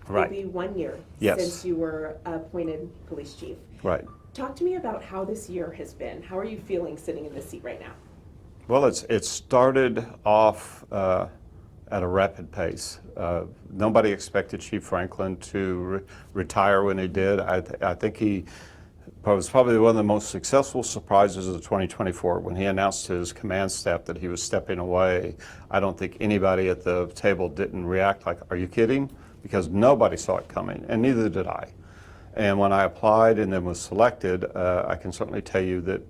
Right. It'll be 1 year Yes. since you were appointed police chief. Right. Talk to me about how this year has been. How are you feeling sitting in this seat right now? Well, it started off at a rapid pace. Nobody expected Chief Franklin to retire when he did. I think he was probably one of the most successful surprises of 2024 when he announced to his command staff that he was stepping away. I don't think anybody at the table didn't react like, "Are you kidding?" Because nobody saw it coming, and neither did I. And when I applied and then was selected, I can certainly tell you that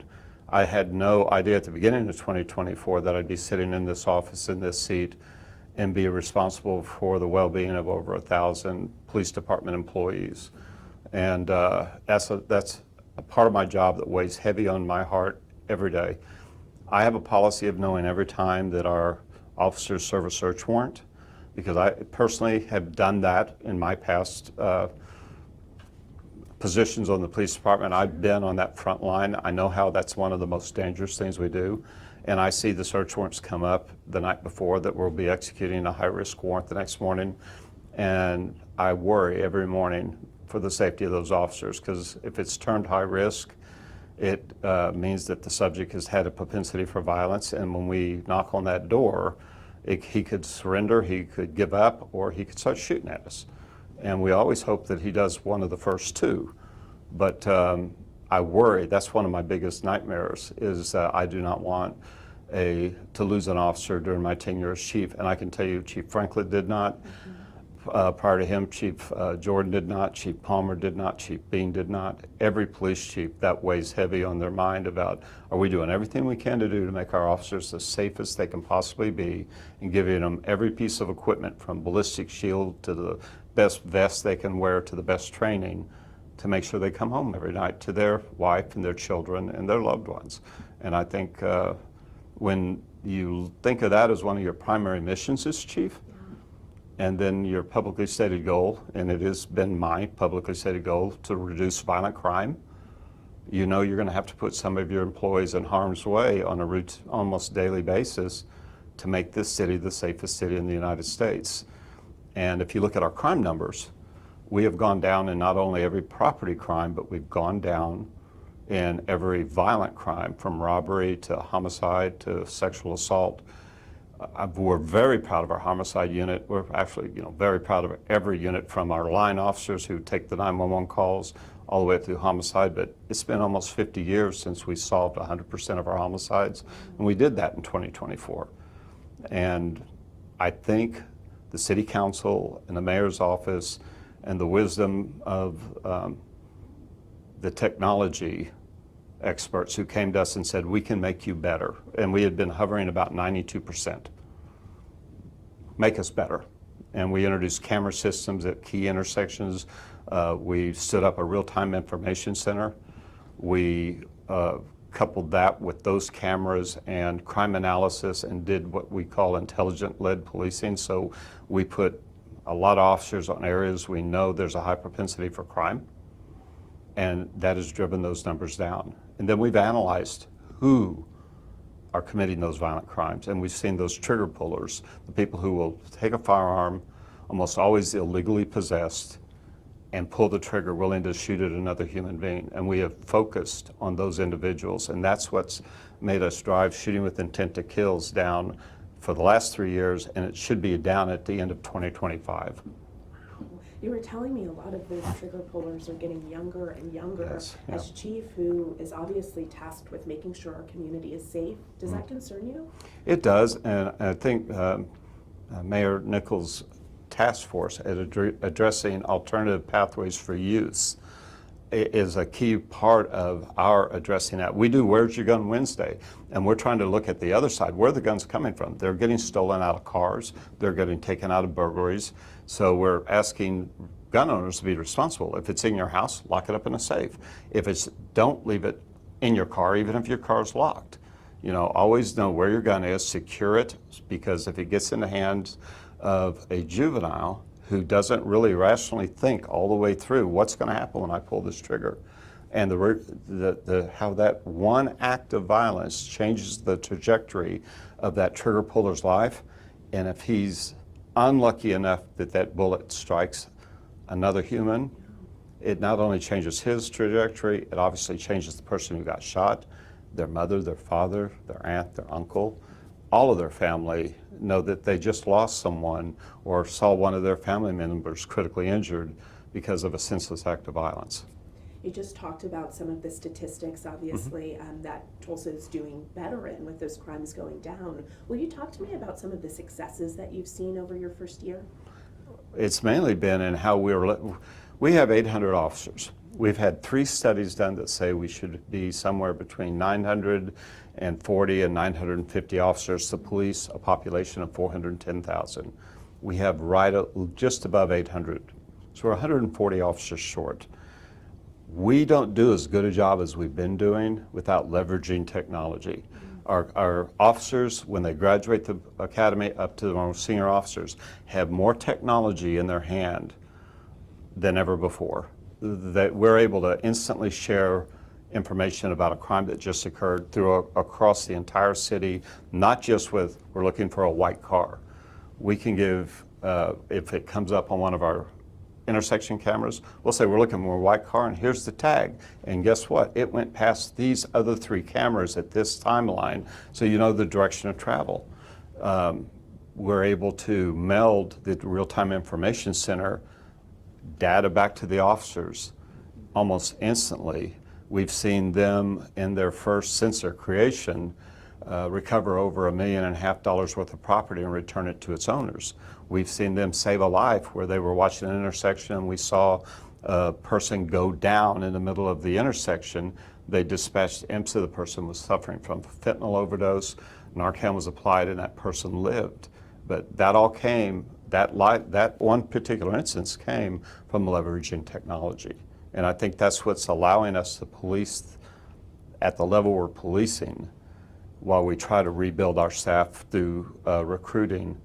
I had no idea at the beginning of 2024 that I'd be sitting in this office, in this seat, and be responsible for the well-being of over 1,000 police department employees. And that's a part of my job that weighs heavy on my heart every day. I have a policy of knowing every time that our officers serve a search warrant, because I personally have done that in my past positions on the police department. I've been on that front line. I know how that's one of the most dangerous things we do. And I see the search warrants come up the night before that we'll be executing a high-risk warrant the next morning. And I worry every morning for the safety of those officers, because if it's turned high risk, it means that the subject has had a propensity for violence. And when we knock on that door, he could surrender, he could give up, or he could start shooting at us. And we always hope that he does one of the first two. But I worry, that's one of my biggest nightmares, is I do not want to lose an officer during my tenure as chief. And I can tell you Chief Franklin did not. Prior to him, Chief Jordan did not, Chief Palmer did not, Chief Bean did not. Every police chief, that weighs heavy on their mind about, are we doing everything we can to do to make our officers the safest they can possibly be, and giving them every piece of equipment from ballistic shield to the best vest they can wear to the best training to make sure they come home every night to their wife and their children and their loved ones. And I think when you think of that as one of your primary missions as chief, and then your publicly stated goal, and it has been my publicly stated goal, to reduce violent crime, you know you're going to have to put some of your employees in harm's way on a almost daily basis to make this city the safest city in the United States. And if you look at our crime numbers, we have gone down in not only every property crime, but we've gone down in every violent crime, from robbery to homicide to sexual assault. We're very proud of our homicide unit. We're actually, very proud of every unit, from our line officers who take the 911 calls all the way through homicide. But it's been almost 50 years since we solved 100% of our homicides, and we did that in 2024. And I think the city council and the mayor's office and the wisdom of the technology experts who came to us and said, we can make you better. And we had been hovering about 92%. Make us better. And we introduced camera systems at key intersections. We stood up a real-time information center. We coupled that with those cameras and crime analysis and did what we call intelligent-led policing. So we put a lot of officers on areas we know there's a high propensity for crime, and that has driven those numbers down. And then we've analyzed who are committing those violent crimes, and we've seen those trigger pullers, the people who will take a firearm, almost always illegally possessed, and pull the trigger willing to shoot at another human being. And we have focused on those individuals, and that's what's made us drive shooting with intent to kills down for the last 3 years, and it should be down at the end of 2025. You were telling me a lot of those trigger pullers are getting younger and younger. Yes, yeah. As chief, who is obviously tasked with making sure our community is safe, does that concern you? It does, and I think Mayor Nichols' task force at addressing alternative pathways for youth is a key part of our addressing that. We do Where's Your Gun Wednesday, and we're trying to look at the other side. Where are the guns coming from? They're getting stolen out of cars. They're getting taken out of burglaries. So we're asking gun owners to be responsible. If it's in your house, lock it up in a safe. If it's, don't leave it in your car, even if your car's locked. Always know where your gun is, secure it, because if it gets in the hands of a juvenile who doesn't really rationally think all the way through what's going to happen when I pull this trigger, and how that one act of violence changes the trajectory of that trigger puller's life. And if he's unlucky enough that that bullet strikes another human, it not only changes his trajectory, it obviously changes the person who got shot, their mother, their father, their aunt, their uncle. All of their family know that they just lost someone or saw one of their family members critically injured because of a senseless act of violence. You just talked about some of the statistics, obviously, that Tulsa is doing better in with those crimes going down. Will you talk to me about some of the successes that you've seen over your first year? It's mainly been in how we have 800 officers. We've had 3 studies done that say we should be somewhere between 940 and 950 officers to police a population of 410,000. We have just above 800, so we're 140 officers short. We don't do as good a job as we've been doing without leveraging technology. Our officers, when they graduate the academy up to the most senior officers, have more technology in their hand than ever before. That we're able to instantly share information about a crime that just occurred across the entire city, not just with, we're looking for a white car. We can give, if it comes up on one of our intersection cameras, we'll say we're looking for a white car and here's the tag. And guess what? It went past these other 3 cameras at this timeline, so you know the direction of travel. We're able to meld the real-time information center data back to the officers almost instantly. We've seen them in their first sensor creation recover over $1.5 million worth of property and return it to its owners. We've seen them save a life where they were watching an intersection and we saw a person go down in the middle of the intersection. They dispatched EMSA. The person was suffering from fentanyl overdose. Narcan was applied and that person lived. But that all came, that one particular instance came from leveraging technology. And I think that's what's allowing us to police at the level we're policing while we try to rebuild our staff through recruiting.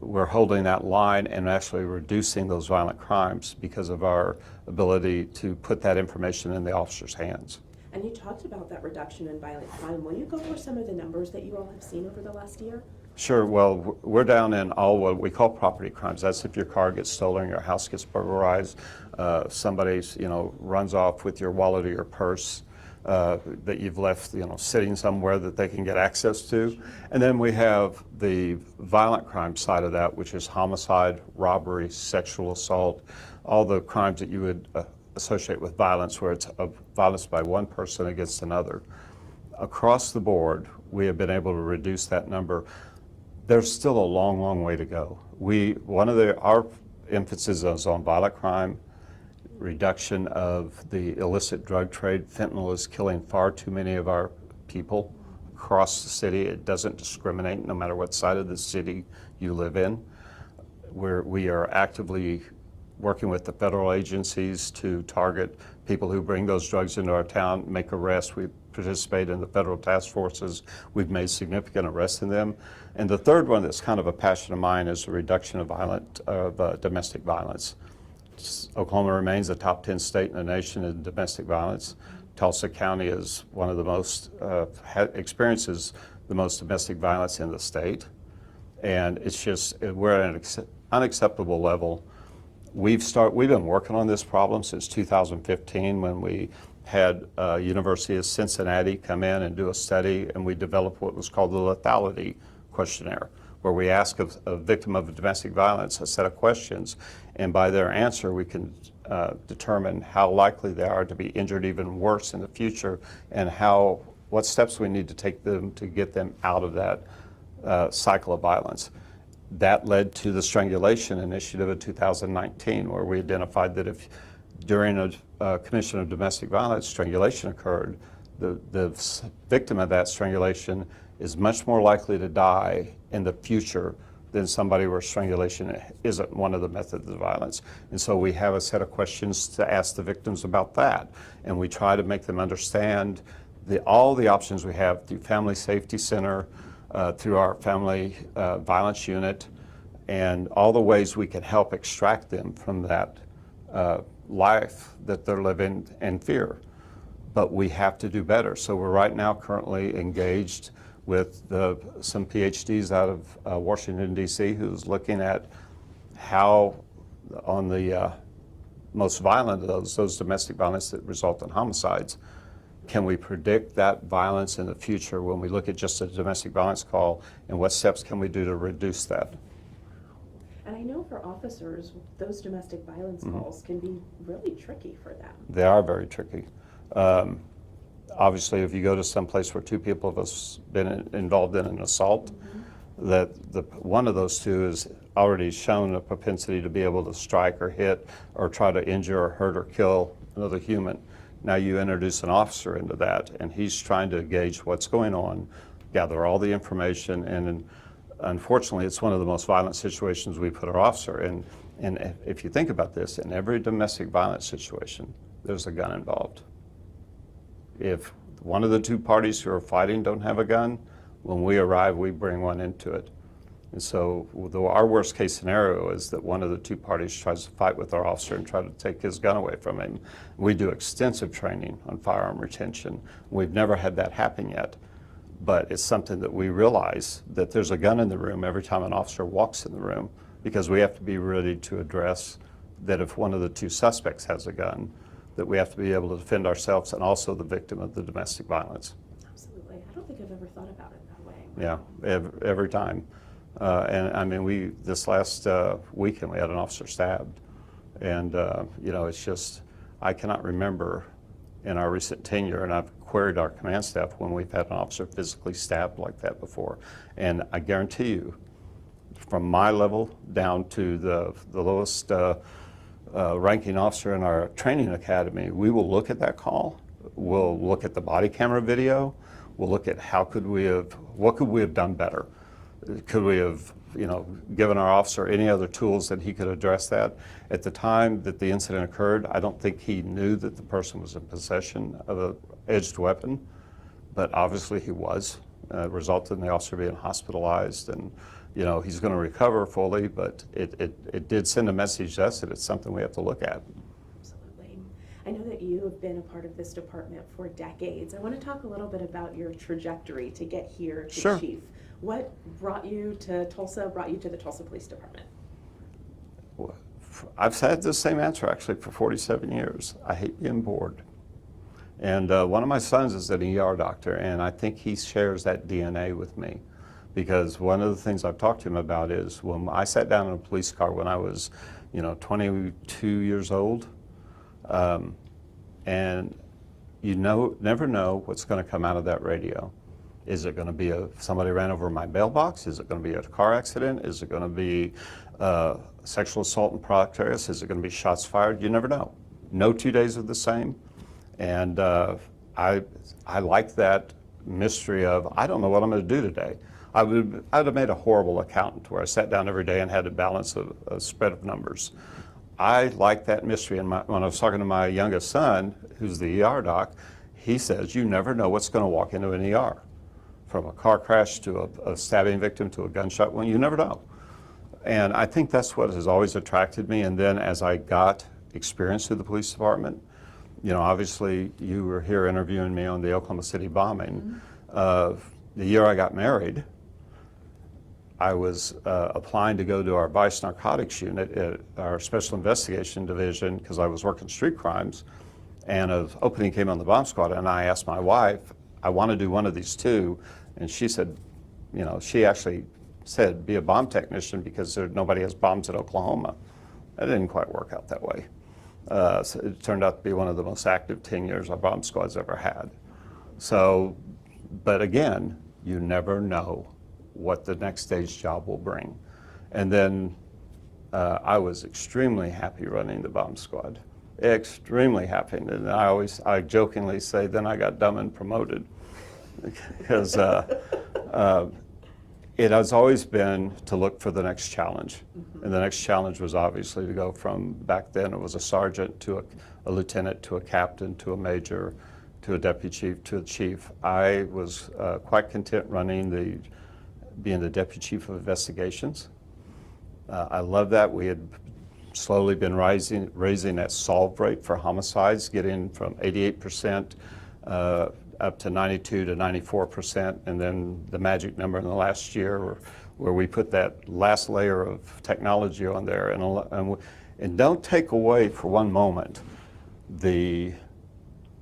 We're holding that line and actually reducing those violent crimes because of our ability to put that information in the officer's hands. And you talked about that reduction in violent crime. Will you go over some of the numbers that you all have seen over the last year? Sure. Well, we're down in all what we call property crimes. That's if your car gets stolen, your house gets burglarized, somebody's runs off with your wallet or your purse that you've left sitting somewhere that they can get access to. And then we have the violent crime side of that, which is homicide, robbery, sexual assault, all the crimes that you would associate with violence, where it's violence by one person against another. Across the board, we have been able to reduce that number. There's still a long, long way to go. Our emphasis is on violent crime, reduction of the illicit drug trade. Fentanyl is killing far too many of our people across the city. It doesn't discriminate no matter what side of the city you live in. We are actively working with the federal agencies to target people who bring those drugs into our town, make arrests. We participate in the federal task forces. We've made significant arrests in them. And the third one that's kind of a passion of mine is the reduction of domestic violence. Oklahoma remains a top 10 state in the nation in domestic violence. Tulsa County is one of the most, experiences the most domestic violence in the state. And it's just, we're at an unacceptable level. We've been working on this problem since 2015 when we had University of Cincinnati come in and do a study, and we developed what was called the lethality questionnaire, where we ask a victim of domestic violence a set of questions, and by their answer we can determine how likely they are to be injured even worse in the future, and what steps we need to take them to get them out of that cycle of violence. That led to the strangulation initiative in 2019, where we identified that if during a commission of domestic violence strangulation occurred, the victim of that strangulation is much more likely to die in the future than somebody where strangulation isn't one of the methods of violence. And so we have a set of questions to ask the victims about that. And we try to make them understand all the options we have through Family Safety Center, through our Family Violence Unit, and all the ways we can help extract them from that life that they're living in fear. But we have to do better. So we're right now currently engaged with some PhDs out of Washington, D.C., who's looking at how on the most violent of those domestic violence that result in homicides, can we predict that violence in the future when we look at just a domestic violence call, and what steps can we do to reduce that? And I know for officers, those domestic violence calls can be really tricky for them. They are very tricky. Obviously, if you go to some place where two people have been involved in an assault, that one of those two has already shown a propensity to be able to strike or hit or try to injure or hurt or kill another human. Now you introduce an officer into that, and he's trying to gauge what's going on, gather all the information, and unfortunately, it's one of the most violent situations we put our officer in. And if you think about this, in every domestic violence situation, there's a gun involved. If one of the two parties who are fighting don't have a gun, when we arrive, we bring one into it. And so our worst case scenario is that one of the two parties tries to fight with our officer and try to take his gun away from him. We do extensive training on firearm retention. We've never had that happen yet, but it's something that we realize that there's a gun in the room every time an officer walks in the room, because we have to be ready to address that if one of the two suspects has a gun, that we have to be able to defend ourselves and also the victim of the domestic violence. Absolutely. I don't think I've ever thought about it that way. Yeah, every time. And I mean, this last weekend we had an officer stabbed, and it's just, I cannot remember in our recent tenure, and I've queried our command staff when we've had an officer physically stabbed like that before. And I guarantee you, from my level down to the lowest ranking officer in our training academy, we will look at that call, we'll look at the body camera video, we'll look at what could we have done better? Could we have, given our officer any other tools that he could address that? At the time that the incident occurred, I don't think he knew that the person was in possession of an edged weapon, but obviously he was. Resulted in the officer being hospitalized, and he's going to recover fully, but it did send a message to us that it's something we have to look at. Absolutely. I know that you have been a part of this department for decades. I want to talk a little bit about your trajectory to get here to Sure. Chief. What brought you to Tulsa, brought you to the Tulsa Police Department? I've had the same answer actually for 47 years. I hate being bored. And one of my sons is an ER doctor, and I think he shares that DNA with me, because one of the things I've talked to him about is when I sat down in a police car when I was 22 years old, and you never know what's going to come out of that radio. Is it going to be somebody ran over my mailbox? Is it going to be a car accident? Is it going to be sexual assault in progress? Is it going to be shots fired? You never know. No 2 days are the same. And I like that mystery of, I don't know what I'm going to do today. I'd have made a horrible accountant where I sat down every day and had to balance a spread of numbers. I like that mystery. And when I was talking to my youngest son, who's the ER doc, he says, you never know what's going to walk into an ER. From a car crash to a stabbing victim to a gunshot wound, you never know. And I think that's what has always attracted me. And then as I got experience through the police department, obviously you were here interviewing me on the Oklahoma City bombing. The year I got married, I was applying to go to our vice narcotics unit at our special investigation division because I was working street crimes, and an opening came on the bomb squad, and I asked my wife, I want to do one of these two, and she said, she actually said, be a bomb technician because nobody has bombs in Oklahoma. That didn't quite work out that way. So it turned out to be one of the most active 10 years our bomb squad's ever had. So, but again, you never know what the next day's job will bring. And then I was extremely happy running the bomb squad. Extremely happy. And I jokingly say, then I got dumb and promoted. Because it has always been to look for the next challenge. And the next challenge was obviously to go from, back then it was a sergeant to a lieutenant to a captain to a major to a deputy chief to a chief. I was quite content being the deputy chief of investigations. I love that. We had slowly been raising that solve rate for homicides, getting from 88% up to 92 to 94%, and then the magic number in the last year where we put that last layer of technology on there. And don't take away for one moment the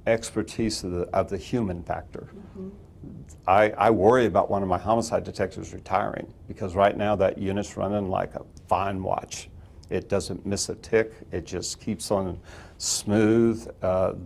expertise of the human factor. I worry about one of my homicide detectives retiring because right now that unit's running like a fine watch. It doesn't miss a tick. It just keeps on smooth.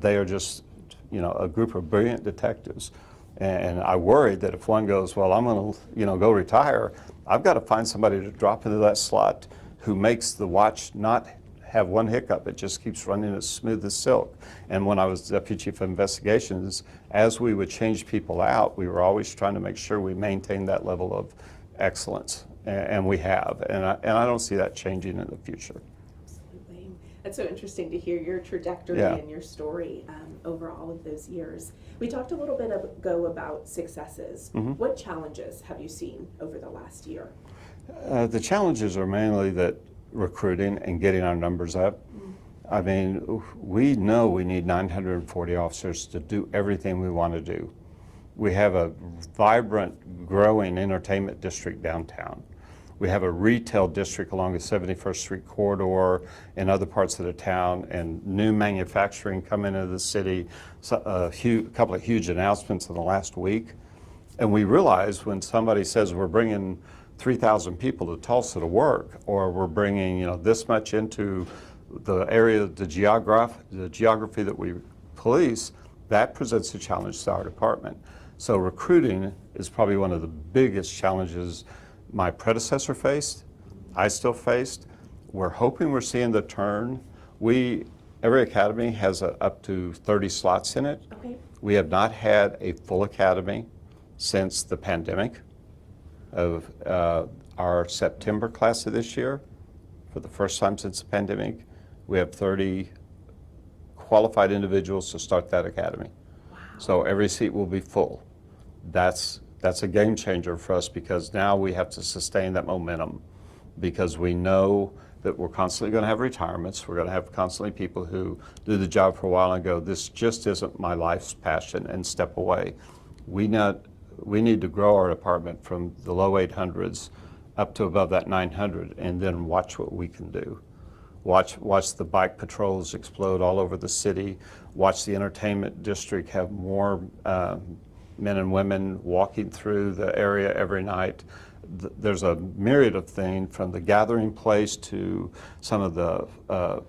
They are just, a group of brilliant detectives. And I worry that if one goes, well, I'm going to, go retire, I've got to find somebody to drop into that slot who makes the watch not have one hiccup. It just keeps running as smooth as silk. And when I was Deputy Chief of Investigations, as we would change people out, we were always trying to make sure we maintained that level of excellence. And we have. And I don't see that changing in the future. Absolutely. That's so interesting to hear your trajectory and your story over all of those years. We talked a little bit ago about successes. What challenges have you seen over the last year? The challenges are mainly that recruiting and getting our numbers up. I mean, we know we need 940 officers to do everything we want to do. We have a vibrant, growing entertainment district downtown. We have a retail district along the 71st Street corridor and other parts of the town, and new manufacturing coming into the city. So, a couple of huge announcements in the last week. And we realize when somebody says we're bringing 3,000 people to Tulsa to work, or we're bringing this much into the area, the geography that we police, that presents a challenge to our department. So recruiting is probably one of the biggest challenges my predecessor faced, I still faced. We're hoping we're seeing the turn. Every academy has up to 30 slots in it. Okay. We have not had a full academy since the pandemic. Of our September class of this year, for the first time since the pandemic, we have 30 qualified individuals to start that academy. Wow. So every seat will be full. That's a game changer for us because now we have to sustain that momentum because we know that we're constantly going to have retirements. We're going to have constantly people who do the job for a while and go, this just isn't my life's passion, and step away. We need to grow our department from the low 800s up to above that 900 and then watch what we can do. Watch the bike patrols explode all over the city. Watch the entertainment district have more men and women walking through the area every night. There's a myriad of things from the gathering place to some of the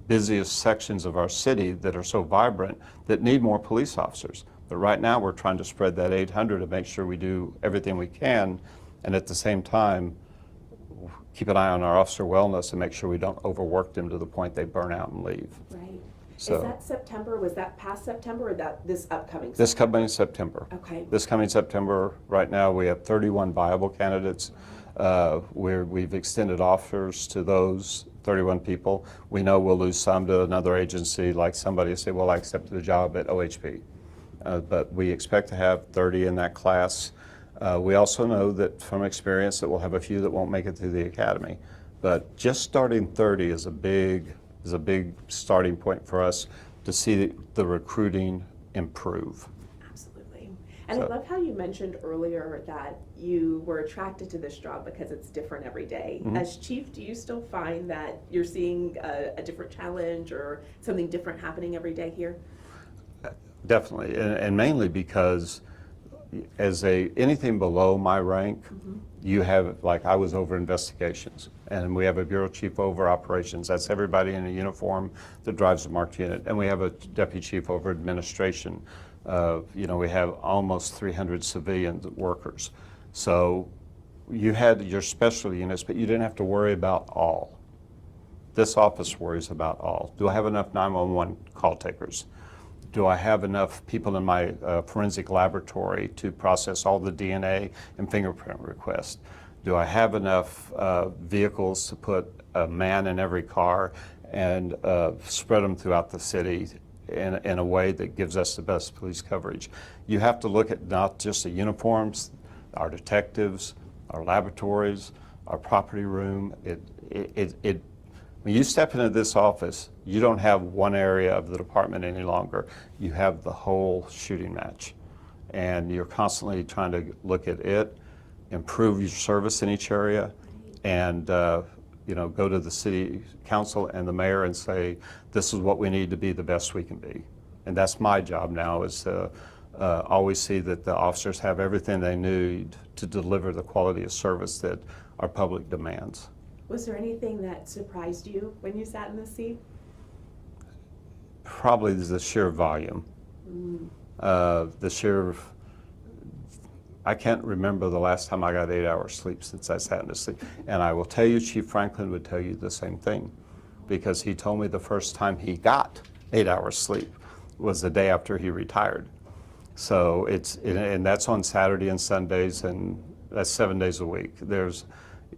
busiest sections of our city that are so vibrant that need more police officers. But right now we're trying to spread that 800 to make sure we do everything we can, and at the same time keep an eye on our officer wellness and make sure we don't overwork them to the point they burn out and leave. Right. So, is that September? Was that past September or this upcoming September? This coming September. Okay. This coming September, right now we have 31 viable candidates. We've extended offers to those 31 people. We know we'll lose some to another agency, like somebody will say, well, I accepted a job at OHP. But we expect to have 30 in that class. We also know that from experience that we'll have a few that won't make it through the academy. But just starting 30 is a big starting point for us to see the recruiting improve. Absolutely. And I love how you mentioned earlier that you were attracted to this job because it's different every day. As chief, do you still find that you're seeing a different challenge or something different happening every day here? Definitely, and mainly because as anything below my rank, you have, like I was over investigations, and we have a bureau chief over operations. That's everybody in a uniform that drives a marked unit, and we have a deputy chief over administration. We have almost 300 civilian workers. So you had your special units, but you didn't have to worry about all. This office worries about all. Do I have enough 911 call takers? Do I have enough people in my forensic laboratory to process all the DNA and fingerprint requests? Do I have enough vehicles to put a man in every car and spread them throughout the city in a way that gives us the best police coverage? You have to look at not just the uniforms, our detectives, our laboratories, our property room. When you step into this office, you don't have one area of the department any longer. You have the whole shooting match. And you're constantly trying to look at it, improve your service in each area, and go to the city council and the mayor and say, this is what we need to be the best we can be. And that's my job now, is to always see that the officers have everything they need to deliver the quality of service that our public demands. Was there anything that surprised you when you sat in the seat? Probably the sheer volume. I can't remember the last time I got 8 hours sleep since I sat in the seat. And I will tell you, Chief Franklin would tell you the same thing, because he told me the first time he got 8 hours sleep was the day after he retired. So and that's on Saturday and Sundays, and that's 7 days a week.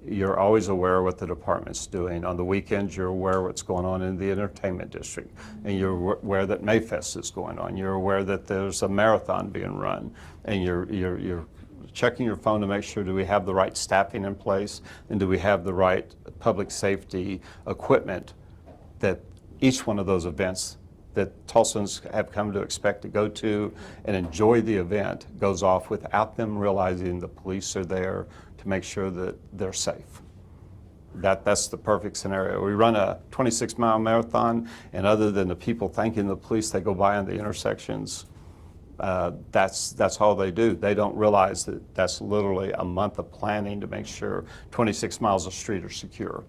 You're always aware of what the department's doing. On the weekends, you're aware of what's going on in the entertainment district, and you're aware that Mayfest is going on. You're aware that there's a marathon being run, and you're checking your phone to make sure, do we have the right staffing in place, and do we have the right public safety equipment that each one of those events that Tulsans have come to expect to go to and enjoy the event goes off without them realizing the police are there to make sure that they're safe. That's the perfect scenario. We run a 26-mile marathon, and other than the people thanking the police, they go by on the intersections. That's all they do. They don't realize that that's literally a month of planning to make sure 26 miles of street are secure,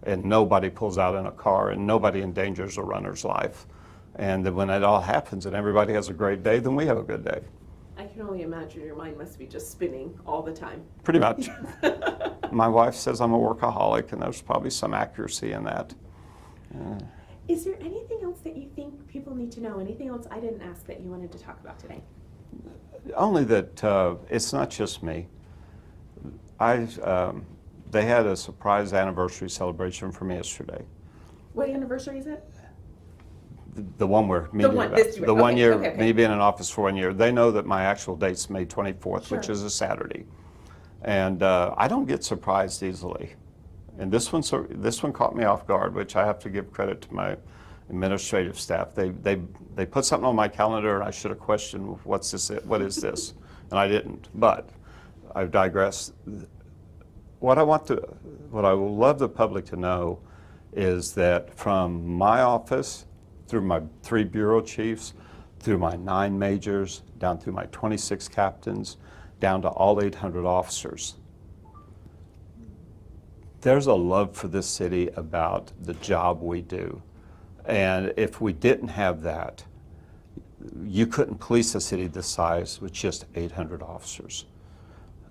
and nobody pulls out in a car, and nobody endangers a runner's life. And then when it all happens and everybody has a great day, then we have a good day. I can only imagine your mind must be just spinning all the time. Pretty much. My wife says I'm a workaholic, and there's probably some accuracy in that. Is there anything else that you think people need to know? Anything else I didn't ask that you wanted to talk about today? Only that it's not just me. They had a surprise anniversary celebration for me yesterday. What anniversary is it? The one where me the 1 year, okay. me being in office for 1 year. They know that my actual date's May 24th, Sure. which is a Saturday. And I don't get surprised easily. And this one caught me off guard, which I have to give credit to my administrative staff. They put something on my calendar, and I should have questioned, what is this? And I didn't, but I've digressed. What I would love the public to know is that from my office, through my 3 bureau chiefs, through my 9 majors, down through my 26 captains, down to all 800 officers, there's a love for this city about the job we do. And if we didn't have that, you couldn't police a city this size with just 800 officers.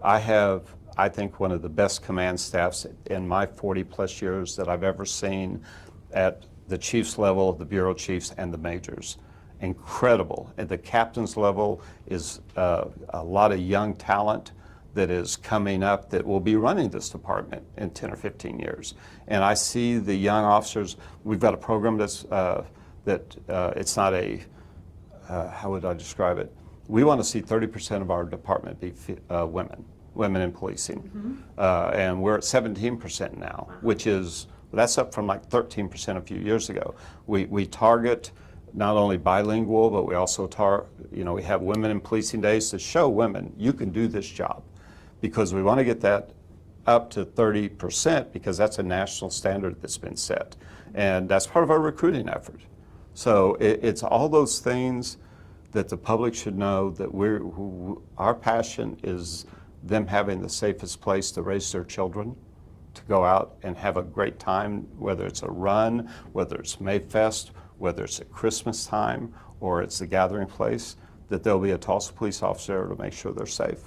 I have, I think, one of the best command staffs in my 40-plus years that I've ever seen at the chiefs level, the bureau chiefs, and the majors. Incredible. At the captain's level is a lot of young talent that is coming up that will be running this department in 10 or 15 years. And I see the young officers. We've got a program that's it's not a, how would I describe it? We want to see 30% of our department be women in policing. And we're at 17% now, which is, that's up from like 13% a few years ago. We target not only bilingual, but we also we have Women in Policing Days to show women you can do this job, because we want to get that up to 30%, because that's a national standard that's been set, and that's part of our recruiting effort. So it's all those things that the public should know, that our passion is them having the safest place to raise their children, to go out and have a great time, whether it's a run, whether it's Mayfest, whether it's at Christmas time, or it's a gathering place, that there'll be a Tulsa police officer to make sure they're safe.